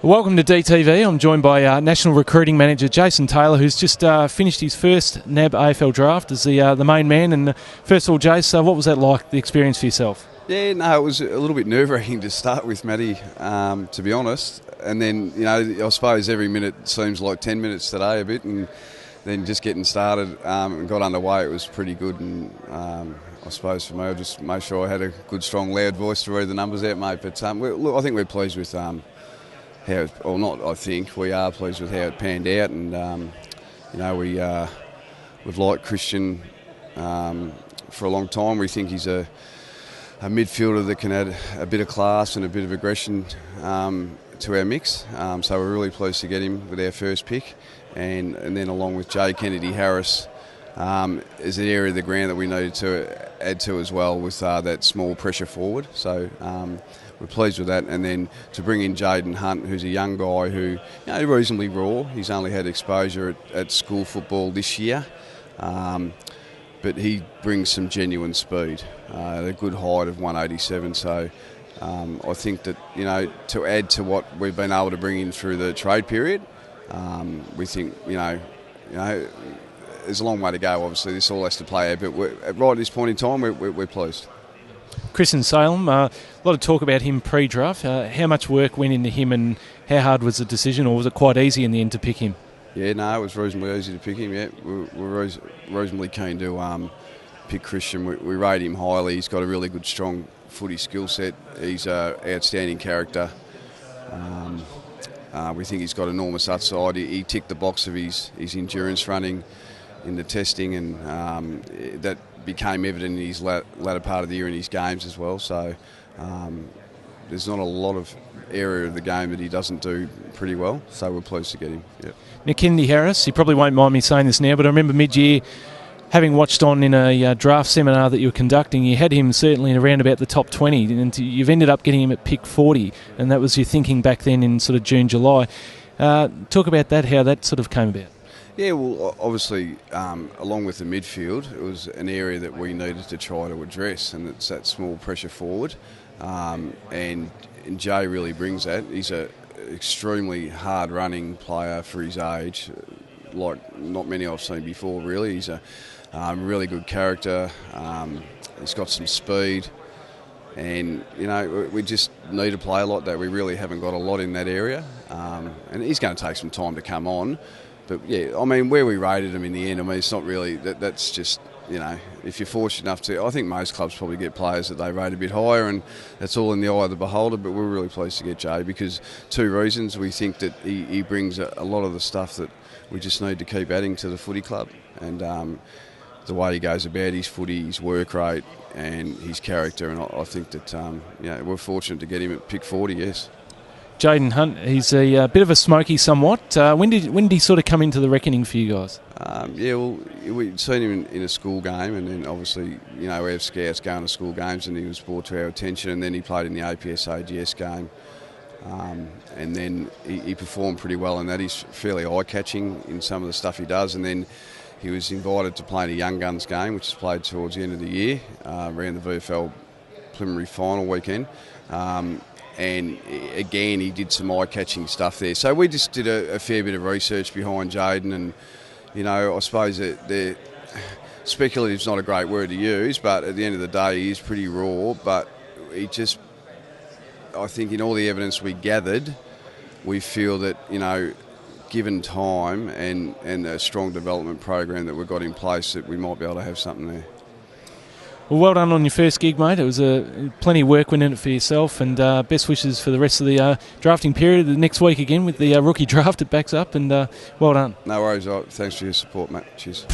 Welcome to DTV. I'm joined by National Recruiting Manager Jason Taylor, who's just finished his first NAB AFL draft as the main man. And first of all, Jace, what was that like, the experience for yourself? Yeah, no, it was a little bit nerve-wracking to start with, Matty, to be honest. And then, I suppose every minute seems like 10 minutes today a bit, and then just getting started and got underway, it was pretty good. And I suppose for me, I just made sure I had a good, strong, loud voice to read the numbers out, mate. But look, I think we're pleased with we are pleased with how it panned out, and we've liked Christian for a long time. We think he's a midfielder that can add a bit of class and a bit of aggression to our mix. So we're really pleased to get him with our first pick, and then along with Jay Kennedy-Harris is an area of the ground that we needed to add to as well with that small pressure forward. So we're pleased with that, and then to bring in Jaden Hunt, who's a young guy who reasonably raw. He's only had exposure at school football this year, but he brings some genuine speed, a good height of 187. So I think that to add to what we've been able to bring in through the trade period, we think there's a long way to go. Obviously, this all has to play out, but right at this point in time, we're pleased. Chris in Salem, a lot of talk about him pre-draft. How much work went into him, and how hard was the decision, or was it quite easy in the end to pick him? Yeah, no, it was reasonably easy to pick him. Yeah, we're reasonably keen to pick Christian. We rate him highly. He's got a really good, strong footy skill set. He's an outstanding character. We think he's got enormous upside. He ticked the box of his endurance running in the testing, and that became evident in his latter part of the year in his games as well. So there's not a lot of area of the game that he doesn't do pretty well, so we're pleased to get him. Yep. Now, Kennedy-Harris, you probably won't mind me saying this now, but I remember mid-year having watched on in a draft seminar that you were conducting, you had him certainly in around about the top 20, and you've ended up getting him at pick 40, and that was your thinking back then in sort of June, July. Talk about that, how that sort of came about. Yeah, well, obviously, along with the midfield, it was an area that we needed to try to address, and it's that small pressure forward. And Jay really brings that. He's an extremely hard-running player for his age, like not many I've seen before, really. He's a really good character. He's got some speed. And, we just need a player like that. We really haven't got a lot in that area. And he's going to take some time to come on. But, yeah, I mean, where we rated him in the end, it's not really... That's just, if you're fortunate enough to... I think most clubs probably get players that they rate a bit higher, and that's all in the eye of the beholder, but we're really pleased to get Jay because two reasons. We think that he brings a lot of the stuff that we just need to keep adding to the footy club, and the way he goes about his footy, his work rate and his character, and I think that we're fortunate to get him at pick 40, yes. Jaden Hunt, he's a bit of a smoky somewhat. When did he sort of come into the reckoning for you guys? We'd seen him in a school game, and then obviously, we have scouts going to school games, and he was brought to our attention, and then he played in the APS AGS game. And then he performed pretty well in that. He's fairly eye-catching in some of the stuff he does, and then he was invited to play in a Young Guns game, which is played towards the end of the year, around the VFL preliminary final weekend. And again, he did some eye-catching stuff there. So we just did a fair bit of research behind Jaden, and I suppose that speculative is not a great word to use, but at the end of the day, he is pretty raw. But I think in all the evidence we gathered, we feel that given time and a strong development program that we've got in place, that we might be able to have something there. Well done on your first gig, mate. It was plenty of work went in it for yourself, and best wishes for the rest of the drafting period. The next week again with the rookie draft, it backs up, and well done. No worries. Thanks for your support, mate. Cheers.